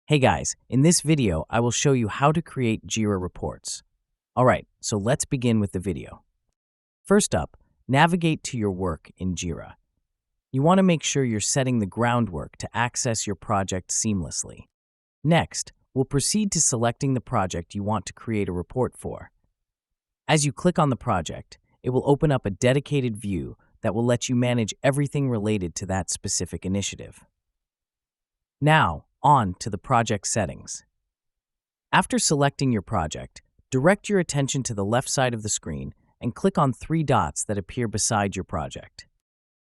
Hey guys, in this video, I will show you how to create Jira reports. Alright, so let's begin with the video. First up, navigate to your work in Jira. You want to make sure you're setting the groundwork to access your project seamlessly. Next, we'll proceed to selecting the project you want to create a report for. As you click on the project, it will open up a dedicated view that will let you manage everything related to that specific initiative. Now, on to the project settings. After selecting your project, direct your attention to the left side of the screen and click on three dots that appear beside your project.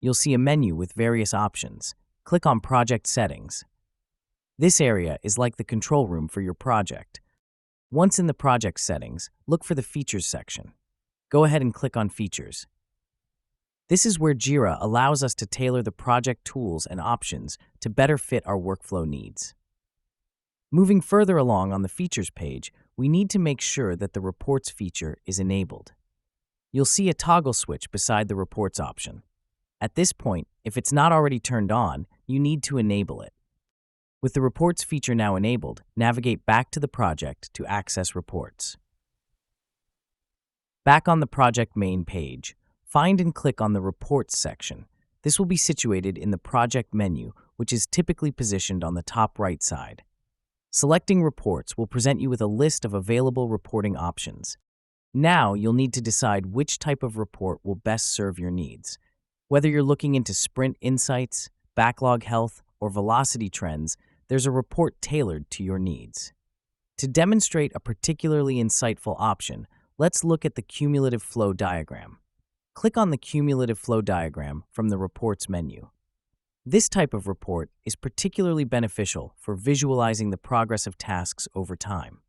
You'll see a menu with various options. Click on Project Settings. This area is like the control room for your project. Once in the project settings, look for the Features section. Go ahead and click on Features. This is where Jira allows us to tailor the project tools and options to better fit our workflow needs. Moving further along on the Features page, we need to make sure that the Reports feature is enabled. You'll see a toggle switch beside the Reports option. At this point, if it's not already turned on, you need to enable it. With the Reports feature now enabled, navigate back to the project to access reports. Back on the project main page, find and click on the Reports section. This will be situated in the project menu, which is typically positioned on the top right side. Selecting Reports will present you with a list of available reporting options. Now you'll need to decide which type of report will best serve your needs. Whether you're looking into sprint insights, backlog health, or velocity trends, there's a report tailored to your needs. To demonstrate a particularly insightful option, let's look at the cumulative flow diagram. Click on the cumulative flow diagram from the Reports menu. This type of report is particularly beneficial for visualizing the progress of tasks over time.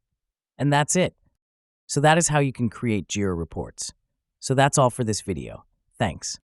And that's it. So that is how you can create Jira reports. So that's all for this video. Thanks.